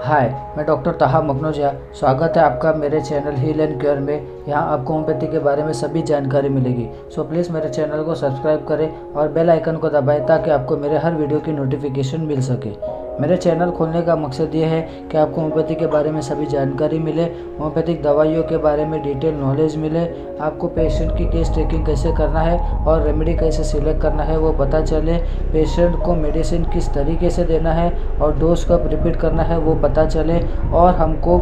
हाय, मैं डॉक्टर ताहा मखनोजा। स्वागत है आपका मेरे चैनल हील एंड क्योर में। यहाँ आपको होम्योपैथी के बारे में सभी जानकारी मिलेगी। सो प्लीज़ मेरे चैनल को सब्सक्राइब करें और बेल आइकन को दबाएं ताकि आपको मेरे हर वीडियो की नोटिफिकेशन मिल सके। मेरे चैनल खोलने का मकसद ये है कि आपको होम्योपैथी के बारे में सभी जानकारी मिले, होम्योपैथिक दवाइयों के बारे में डिटेल नॉलेज मिले, आपको पेशेंट की केस टेकिंग कैसे करना है और रेमेडी कैसे सिलेक्ट करना है वो पता चले, पेशेंट को मेडिसिन किस तरीके से देना है और डोज कब रिपीट करना है वो पता चले, और हमको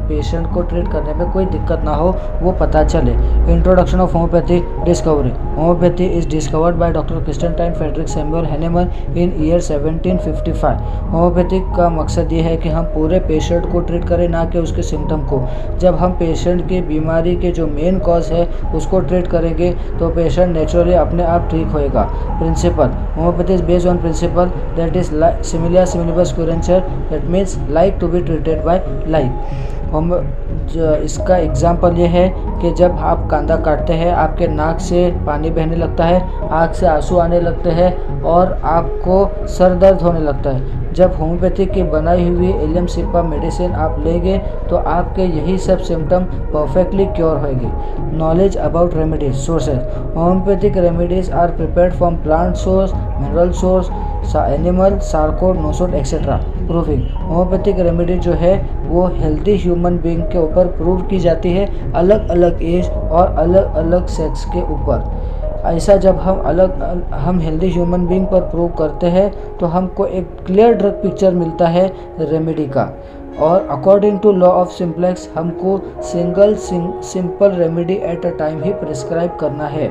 पेशेंट को ट्रीट करने में कोई दिक्कत ना हो वो पता चले। Introduction of homeopathy discovery. Homeopathy is discovered by doctor Christian Friedrich Samuel Hahnemann in year 1755। Homeopathic का मकसद ये है कि हम पूरे पेशेंट को ट्रीट करें, ना कि उसके सिम्टम को। जब हम पेशेंट की बीमारी के जो मेन कॉज है उसको ट्रीट करेंगे तो पेशेंट नेचुरली अपने आप ठीक होएगा। Principle. Homeopathy is based on principle that is similia similibus curentur, that means like to be treated by like. हम इसका एग्जाम्पल ये है कि जब आप कांदा काटते हैं आपके नाक से पानी बहने लगता है, आँख से आंसू आने लगते हैं और आपको सर दर्द होने लगता है। जब होम्योपैथी की बनाई हुई एलियम सिपा मेडिसिन आप लेंगे तो आपके यही सब सिम्टम परफेक्टली क्योर होंगे। Knowledge about remedies sources. Homeopathic remedies are prepared from plant source, mineral source, animal, sarcode, nosode etcetera. Proving. Homeopathic remedy जो है वो हेल्दी ह्यूमन बीइंग के ऊपर प्रूव की जाती है, अलग अलग एज और अलग अलग सेक्स के ऊपर। ऐसा जब हम हेल्दी ह्यूमन बीइंग पर प्रूव करते हैं तो हमको एक क्लियर ड्रग पिक्चर मिलता है रेमेडी का, और according to law of simplex हमको simple remedy at a time ही प्रिस्क्राइब करना है।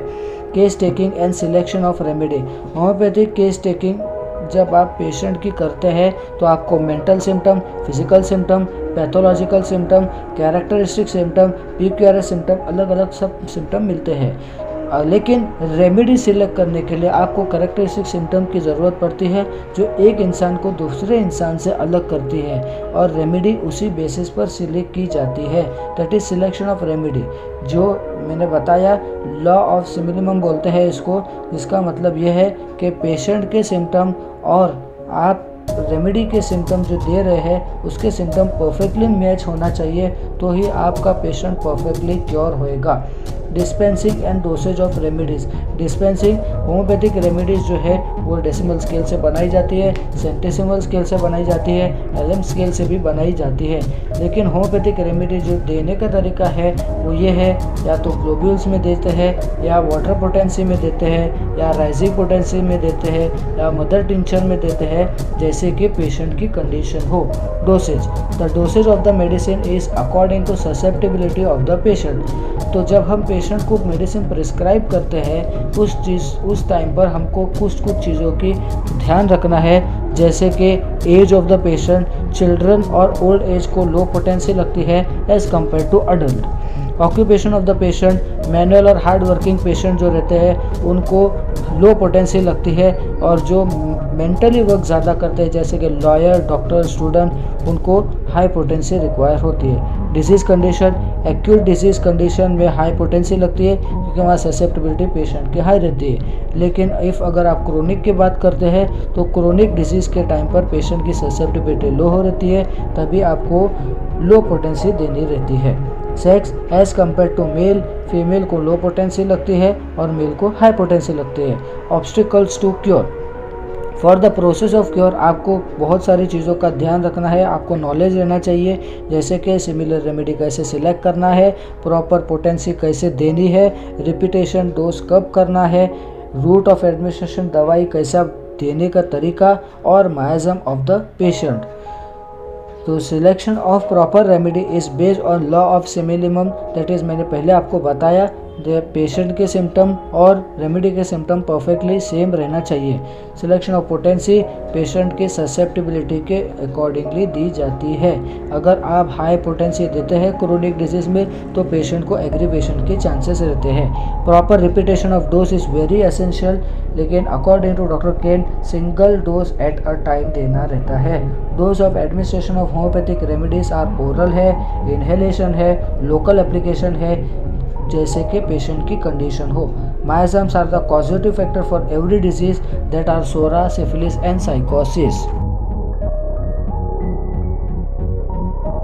Case taking and selection of remedy. Homeopathic case taking जब आप पेशेंट की करते हैं तो आपको mental symptom, physical symptom, pathological symptom, characteristic symptom, PQRS symptom, अलग अलग सब सिम्टम मिलते हैं। लेकिन रेमेडी सिलेक्ट करने के लिए आपको कैरेक्टरिस्टिक सिम्टम की ज़रूरत पड़ती है जो एक इंसान को दूसरे इंसान से अलग करती है, और रेमेडी उसी बेसिस पर सिलेक्ट की जाती है। That is selection of remedy. जो मैंने बताया लॉ ऑफ सिमिलिमम बोलते हैं इसको, जिसका मतलब ये है कि पेशेंट के सिम्टम और आप रेमेडी के सिम्टम जो दे रहे हैं उसके सिम्टम परफेक्टली मैच होना चाहिए, तो ही आपका पेशेंट परफेक्टली क्योर होएगा। Dispensing and dosage of remedies. Dispensing. Homeopathic remedies जो है वो डेसिमल स्केल से बनाई जाती है, सेंटेसिमल स्केल से बनाई जाती है, LM स्केल से भी बनाई जाती है। लेकिन होम्योपैथिक रेमेडी जो देने का तरीका है वो ये है, या तो ग्लोब्यूल्स में देते हैं, या वाटर पोटेंसी में देते हैं, या राइजिंग पोटेंसी में देते हैं, या मदर टिंचर में देते हैं, जैसे कि पेशेंट की कंडीशन हो। Dosage. The dosage of the medicine is according to susceptibility of the patient. तो जब हम पेशेंट को मेडिसिन प्रिस्क्राइब करते हैं उस टाइम पर हमको कुछ चीज़ों की ध्यान रखना है, जैसे कि age of the patient. Children और ओल्ड एज को लो पोटेंसी लगती है as compare to adult. Occupation of the patient. Manual और हार्ड वर्किंग पेशेंट जो रहते हैं उनको लो पोटेंसी लगती है, और जो मेंटली वर्क ज़्यादा करते हैं जैसे कि लॉयर, डॉक्टर, स्टूडेंट, उनको हाई पोटेंसी रिक्वायर होती है। Disease condition. Acute disease condition में हाई पोटेंसी लगती है क्योंकि वहाँ ससेप्टिबिलिटी पेशेंट की हाई रहती है। लेकिन अगर आप क्रोनिक की बात करते हैं तो क्रोनिक डिजीज़ के टाइम पर पेशेंट की ससेप्टिबिलिटी लो हो रहती है, तभी आपको लो पोटेंसी देनी रहती है। Sex. As compare to male, female को लो पोटेंसी लगती है और मेल को हाई पोटेंसी लगती है। Obstacles to cure. For the process of cure आपको बहुत सारी चीज़ों का ध्यान रखना है, आपको नॉलेज रहना चाहिए, जैसे कि सिमिलर रेमेडी कैसे सिलेक्ट करना है, प्रॉपर पोटेंसी कैसे देनी है, रिपीटेशन डोज कब करना है, रूट ऑफ एडमिनिस्ट्रेशन दवाई कैसा देने का तरीका, और मायाज़म ऑफ द पेशेंट। तो selection of proper remedy is based on law of similimum, that is मैंने पहले आपको बताया पेशेंट के सिम्टम और रेमेडी के सिम्टम परफेक्टली सेम रहना चाहिए। सिलेक्शन ऑफ पोटेंसी पेशेंट के ससेप्टिबिलिटी के अकॉर्डिंगली दी जाती है। अगर आप हाई पोटेंसी देते हैं क्रोनिक डिजीज़ में तो पेशेंट को एग्रीवेशन के चांसेस रहते हैं। Proper repetition of dose is very essential, लेकिन according to doctor Kent single dose at a time देना रहता है। Dose of administration of homeopathic remedies are oral है, इनहेलेशन है, लोकल एप्लीकेशन है, जैसे कि पेशेंट की कंडीशन हो। Miasms are the causative factor for every disease that are psora, syphilis and साइकोसिस।